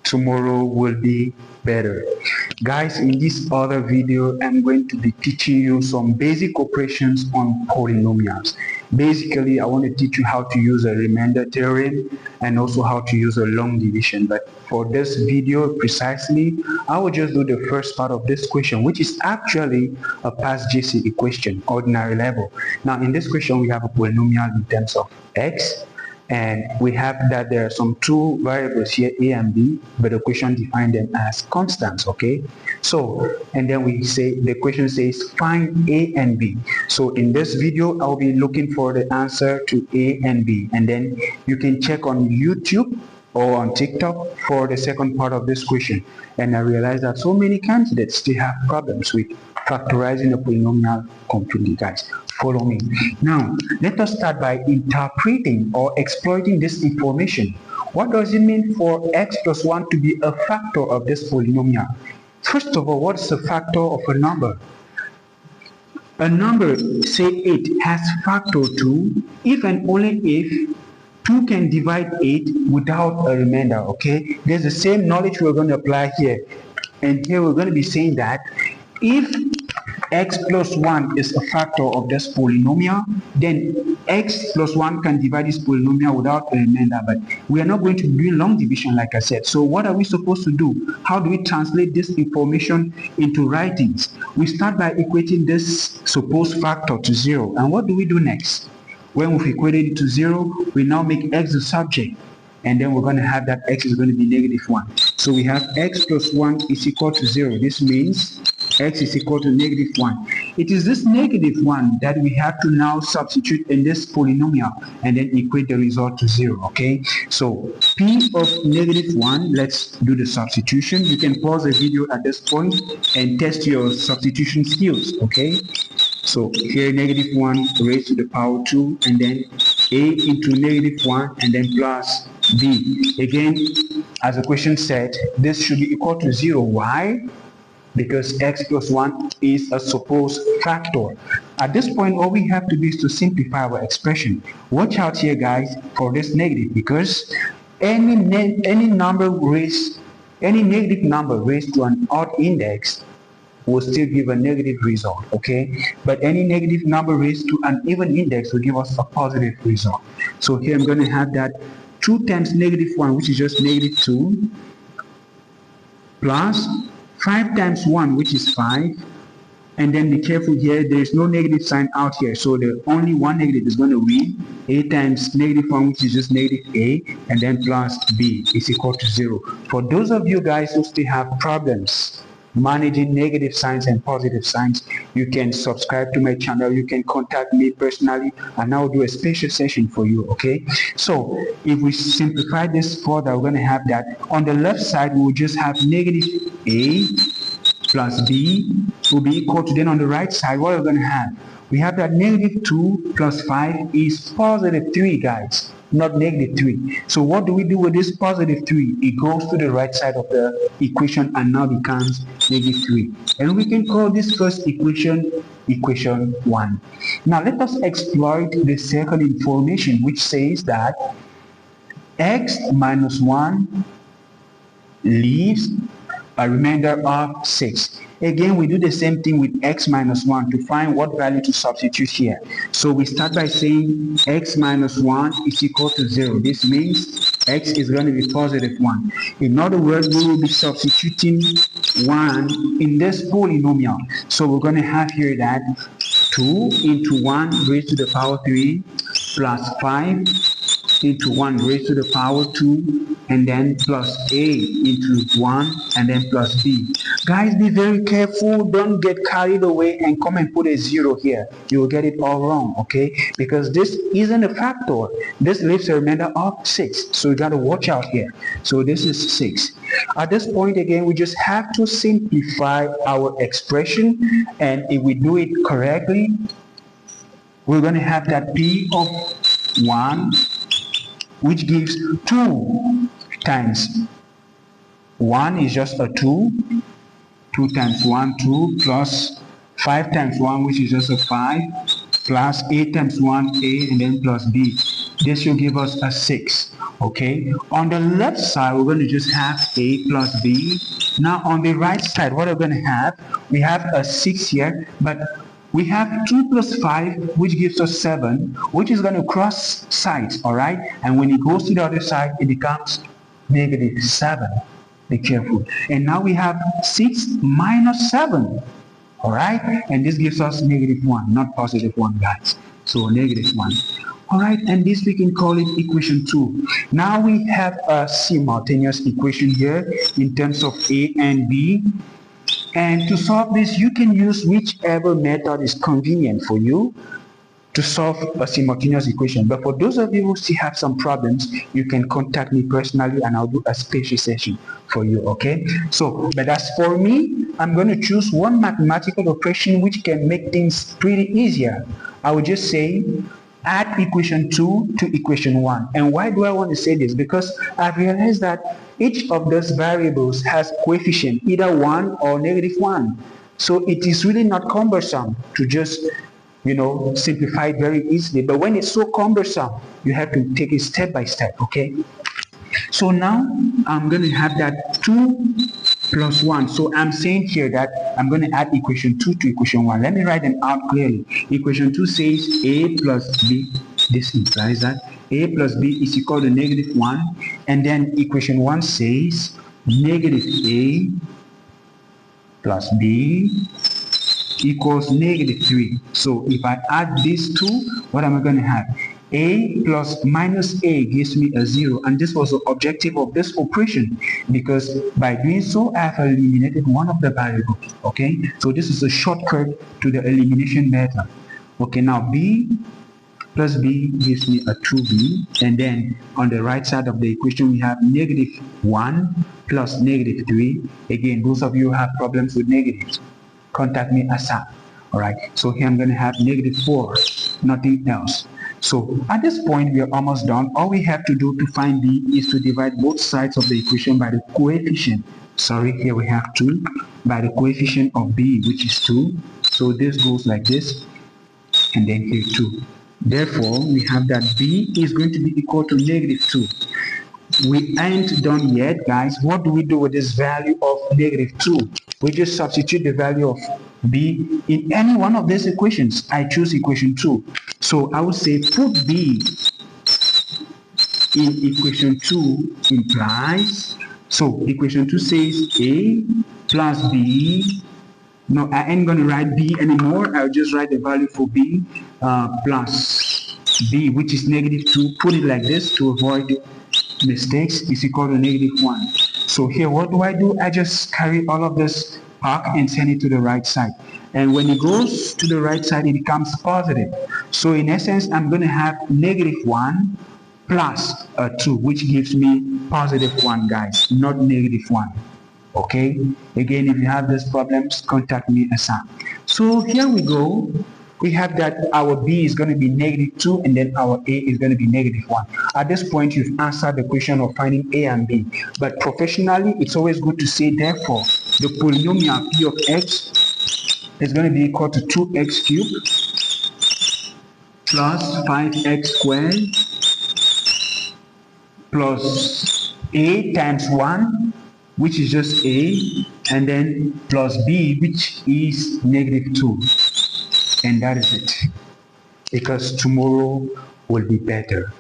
tomorrow will be better. Guys, in this other video, I'm going to be teaching you some basic operations on polynomials. Basically, I want to teach you how to use a remainder theorem and also how to use a long division. But for this video precisely, I will just do the first part of this question, which is actually a past GCE question, ordinary level. Now, in this question, we have a polynomial in terms of x. And we have that there are some two variables here, a and b, but the question defines them as constants, okay? So, and then we say, the question says find a and b. So in this video, I'll be looking for the answer to a and b. And then you can check on YouTube or on TikTok for the second part of this question. And I realized that so many candidates still have problems with factorizing a polynomial completely, guys. Follow me. Now, let us start by interpreting or exploiting this information. What does it mean for x plus 1 to be a factor of this polynomial? First of all, what is a factor of a number? A number, say 8, has factor 2 if and only if 2 can divide 8 without a remainder, okay? There's the same knowledge we're going to apply here. And here we're going to be saying that if x plus 1 is a factor of this polynomial, then x plus 1 can divide this polynomial without a remainder. But we are not going to do long division like I said. So what are we supposed to do? How do we translate this information into writings? We start by equating this supposed factor to 0. And what do we do next? When we've equated it to 0, we now make x the subject. And then we're going to have that x is going to be negative 1. So we have x plus 1 is equal to 0. This means x is equal to negative 1. It is this negative 1 that we have to now substitute in this polynomial and then equate the result to 0, okay? So p of negative 1, let's do the substitution. You can pause the video at this point and test your substitution skills, okay? So here negative 1 raised to the power 2 and then a into negative 1 and then plus b. Again, as the question said, this should be equal to 0. Why? Because x plus 1 is a supposed factor. At this point, all we have to do is to simplify our expression. Watch out here, guys, for this negative, because any negative number raised to an odd index will still give a negative result, okay? But any negative number raised to an even index will give us a positive result. So here I'm going to have that 2 times negative 1, which is just negative 2, plus 5 times 1, which is 5, and then be careful here, there is no negative sign out here, so the only one negative is going to win. A times negative 1, which is just negative a, and then plus b is equal to 0. For those of you guys who still have problems managing negative signs and positive signs, you can subscribe to my channel, you can contact me personally, and I'll do a special session for you, okay? So if we simplify this further, we're going to have that on the left side we will just have negative a plus b will be equal to, then on the right side what we're going to have, we have that negative 2 plus 5 is positive 3, guys, not negative 3. So what do we do with this positive 3? It goes to the right side of the equation and now becomes negative 3. And we can call this first equation equation 1. Now let us exploit the second information, which says that x minus 1 leaves a remainder of 6. Again, we do the same thing with x minus 1 to find what value to substitute here. So we start by saying x minus 1 is equal to 0. This means x is going to be positive 1. In other words, we will be substituting 1 in this polynomial. So we're going to have here that 2 into 1 raised to the power 3 plus 5 into 1 raised to the power 2 and then plus a into 1 and then plus b. Guys, be very careful, don't get carried away and come and put a 0 here. You will get it all wrong, okay? Because this isn't a factor, this leaves a remainder of 6, so you got to watch out here. So this is 6. At this point again, we just have to simplify our expression, and if we do it correctly, we're going to have that p of 1, which gives 2 times 1 is just a 2. 2 times 1, 2, plus 5 times 1, which is just a 5, plus a times 1, a, and then plus b. This will give us a 6. Okay, on the left side we're going to just have a plus b. Now on the right side, what we're going to have, we have a 6 here, but we have 2 plus 5, which gives us 7, which is going to cross sides, all right? And when it goes to the other side, it becomes negative 7. Be careful. And now we have 6 minus 7, all right? And this gives us negative 1, not positive 1, guys. So negative 1. All right, and this we can call it equation 2. Now we have a simultaneous equation here in terms of a and b. And to solve this, you can use whichever method is convenient for you to solve a simultaneous equation. But for those of you who still have some problems, you can contact me personally and I'll do a special session for you, okay? So, but as for me, I'm going to choose one mathematical operation which can make things pretty easier. I would just say add equation 2 to equation 1. And why do I want to say this? Because I've realized that each of those variables has coefficient, either 1 or negative 1. So it is really not cumbersome to just, simplify it very easily. But when it's so cumbersome, you have to take it step by step, okay? So now I'm going to have that 2 plus 1. So I'm saying here that I'm going to add equation 2 to equation 1. Let me write them out clearly. Equation 2 says a plus b. This implies that a plus b is equal to negative 1. And then equation 1 says negative a plus b equals negative 3. So if I add these two, what am I going to have? A plus minus a gives me a 0, and this was the objective of this operation, because by doing so I have eliminated one of the variables. Okay, so this is a shortcut to the elimination method. Okay, now b plus b gives me a 2b, and then on the right side of the equation we have negative 1 plus negative 3. Again, those of you who have problems with negatives, contact me ASAP. All right, so here I'm going to have negative 4, nothing else. So at this point we are almost done. All we have to do to find b is to divide both sides of the equation by the coefficient. Sorry, here we have 2 by the coefficient of b, which is 2. So this goes like this, and then here 2. Therefore we have that b is going to be equal to negative 2. We ain't done yet, guys. What do we do with this value of negative 2? We just substitute the value of b in any one of these equations. I choose equation 2. So I would say put b in equation 2 implies, so equation 2 says a plus b. No, I ain't going to write b anymore. I'll just write the value for b plus b, which is negative 2. Put it like this to avoid mistakes, is equal to negative 1. So here what do? I just carry all of this back and send it to the right side. And when it goes to the right side, it becomes positive. So in essence, I'm going to have negative 1 plus a 2, which gives me positive 1, guys, not negative 1. Okay? Again, if you have these problems, contact me ASAP. So here we go. We have that our b is going to be negative 2, and then our a is going to be negative 1. At this point, you've answered the question of finding a and b. But professionally, it's always good to say, therefore, the polynomial p of x is going to be equal to 2x cubed plus 5x squared plus a times 1, which is just a, and then plus b, which is negative 2. And that is it, because tomorrow will be better.